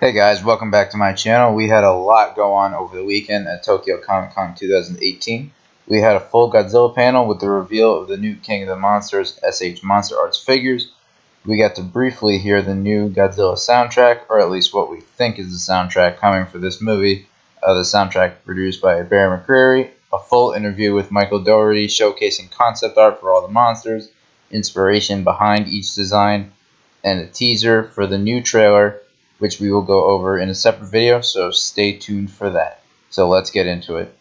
Hey guys, welcome back to my channel. We had a lot go on over the weekend at Tokyo Comic Con 2018. We had a full Godzilla panel with the reveal of the new King of the Monsters SH Monster Arts figures. We got to briefly hear the new Godzilla soundtrack, or at least what we think is the soundtrack coming for this movie. The soundtrack produced by Bear McCreary, a full interview with Michael Dougherty showcasing concept art for all the monsters, inspiration behind each design, and a teaser for the new trailer, which we will go over in a separate video, so stay tuned for that. So let's get into it.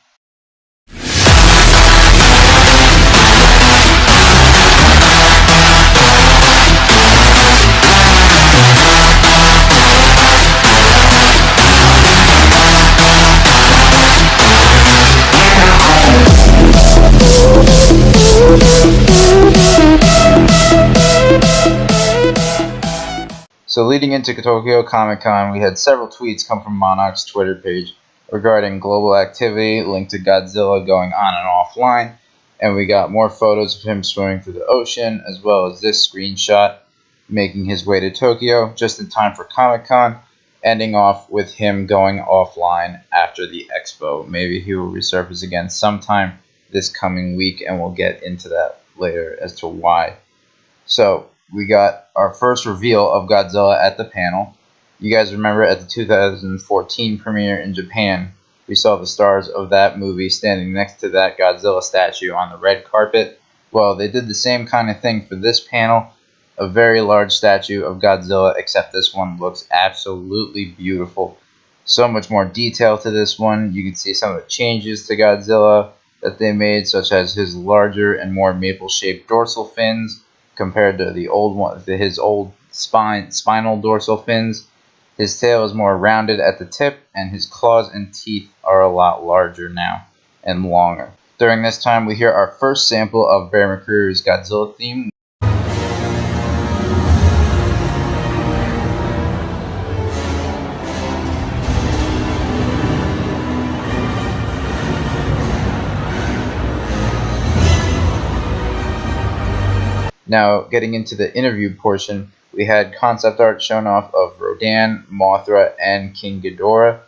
So leading into Tokyo Comic Con, we had several tweets come from Monarch's Twitter page regarding global activity linked to Godzilla going on and offline, and we got more photos of him swimming through the ocean, as well as this screenshot making his way to Tokyo just in time for Comic Con, ending off with him going offline after the expo. Maybe he will resurface again sometime this coming week, and we'll get into that later as to why. So we got our first reveal of Godzilla at the panel. You guys remember at the 2014 premiere in Japan, we saw the stars of that movie standing next to that Godzilla statue on the red carpet. Well, they did the same kind of thing for this panel. A very large statue of Godzilla, except this one looks absolutely beautiful. So much more detail to this one. You can see some of the changes to Godzilla that they made, such as his larger and more maple-shaped dorsal fins compared to the old one, his old spinal dorsal fins. His tail is more rounded at the tip, and his claws and teeth are a lot larger now and longer. During this time, we hear our first sample of Bear McCreary's Godzilla theme. Now, getting into the interview portion, we had concept art shown off of Rodan, Mothra, and King Ghidorah.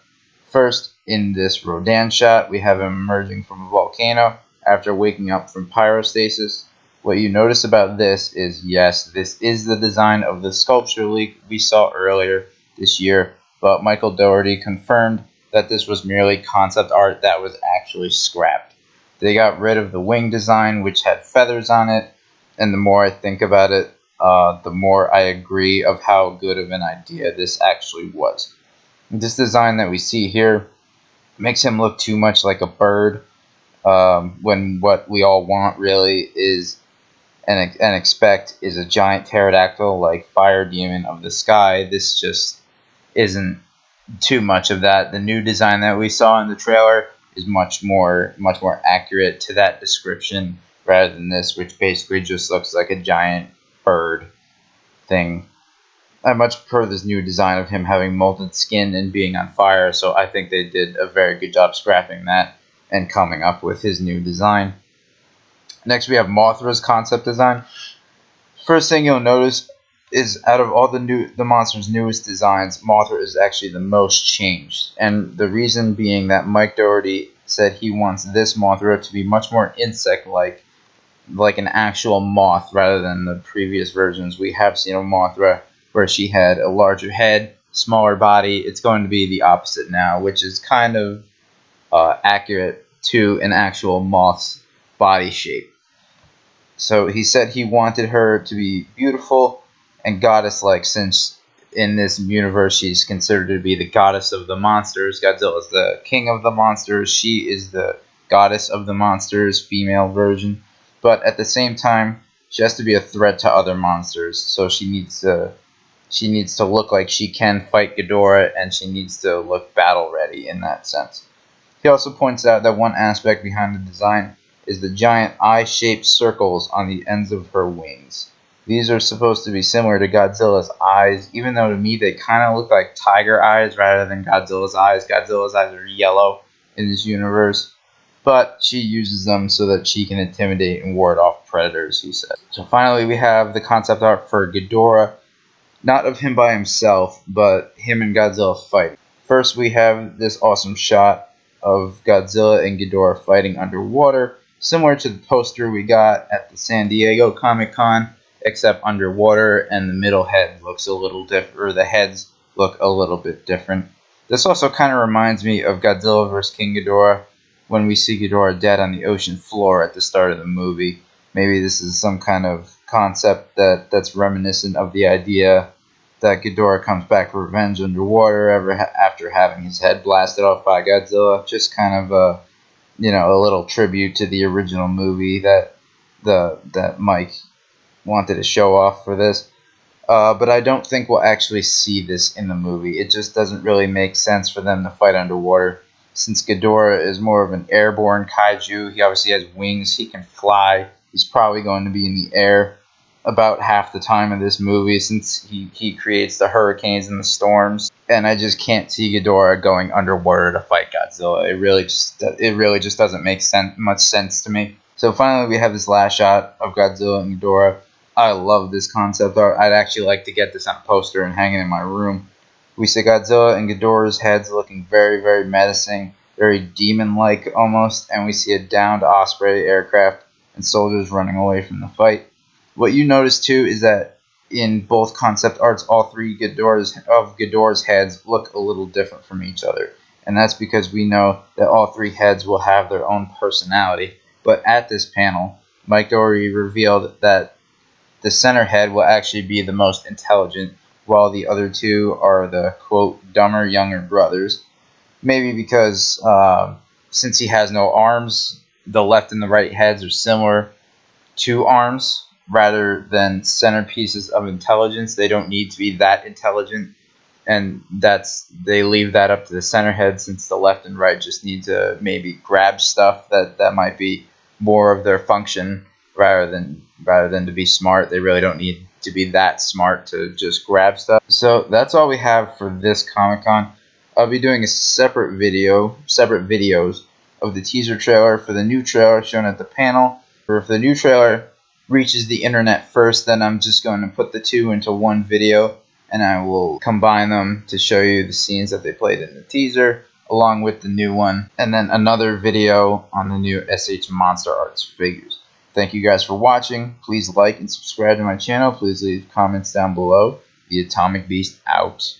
First, in this Rodan shot, we have him emerging from a volcano after waking up from pyrostasis. What you notice about this is, yes, this is the design of the sculpture leak we saw earlier this year, but Michael Dougherty confirmed that this was merely concept art that was actually scrapped. They got rid of the wing design, which had feathers on it, and the more I think about it, the more I agree of how good of an idea this actually was. This design that we see here makes him look too much like a bird, when what we all want really is and expect is a giant pterodactyl like Fire Demon of the Sky. This just isn't too much of that. The new design that we saw in the trailer is much more accurate to that description, rather than this, which basically just looks like a giant bird thing. I much prefer this new design of him having molten skin and being on fire, so I think they did a very good job scrapping that and coming up with his new design. Next, we have Mothra's concept design. First thing you'll notice is, out of all the monster's newest designs, Mothra is actually the most changed, and the reason being that Mike Dougherty said he wants this Mothra to be much more insect-like, like an actual moth, rather than the previous versions we have seen of Mothra, where she had a larger head, smaller body. It's going to be the opposite now, which is kind of accurate to an actual moth's body shape. So he said he wanted her to be beautiful and goddess-like, since in this universe she's considered to be the goddess of the monsters. Godzilla is the king of the monsters. She is the goddess of the monsters, female version. But at the same time, she has to be a threat to other monsters, so she needs to look like she can fight Ghidorah, and she needs to look battle ready in that sense. He also points out that one aspect behind the design is the giant eye-shaped circles on the ends of her wings. These are supposed to be similar to Godzilla's eyes, even though to me they kind of look like tiger eyes rather than Godzilla's eyes. Godzilla's eyes are yellow in this universe. But she uses them so that she can intimidate and ward off predators, he said. So finally, we have the concept art for Ghidorah. not of him by himself, but him and Godzilla fighting. First, we have this awesome shot of Godzilla and Ghidorah fighting underwater, similar to the poster we got at the San Diego Comic Con, except underwater, and the middle head looks a little different, or the heads look a little bit different. This also kind of reminds me of Godzilla vs. King Ghidorah, when we see Ghidorah dead on the ocean floor at the start of the movie. Maybe this is some kind of concept that's reminiscent of the idea that Ghidorah comes back for revenge underwater after having his head blasted off by Godzilla. Just kind of a little tribute to the original movie that Mike wanted to show off for this. But I don't think we'll actually see this in the movie. It just doesn't really make sense for them to fight underwater. Since Ghidorah is more of an airborne kaiju, he obviously has wings, he can fly. He's probably going to be in the air about half the time of this movie, since he creates the hurricanes and the storms. And I just can't see Ghidorah going underwater to fight Godzilla. It really just doesn't make much sense to me. So finally we have this last shot of Godzilla and Ghidorah. I love this concept art. I'd actually like to get this on a poster and hang it in my room. We see Godzilla and Ghidorah's heads looking very, very menacing, very demon-like almost, and we see a downed Osprey aircraft and soldiers running away from the fight. What you notice too is that in both concept arts, all three Ghidorah's heads look a little different from each other, and that's because we know that all three heads will have their own personality. But at this panel, Mike Dougherty revealed that the center head will actually be the most intelligent, while the other two are the, quote, dumber younger brothers. Maybe because since he has no arms, the left and the right heads are similar to arms rather than centerpieces of intelligence. They don't need to be that intelligent, and they leave that up to the center head, since the left and right just need to maybe grab stuff that might be more of their function rather than to be smart. They really don't need to be that smart to just grab stuff. So that's all we have for this Comic-Con. I'll be doing a separate videos of the teaser trailer for the new trailer shown at the panel. Or if the new trailer reaches the internet first, then I'm just going to put the two into one video, and I will combine them to show you the scenes that they played in the teaser along with the new one, and then another video on the new SH Monster Arts figures. Thank you guys for watching. Please like and subscribe to my channel. Please leave comments down below. The Atomic Beast out.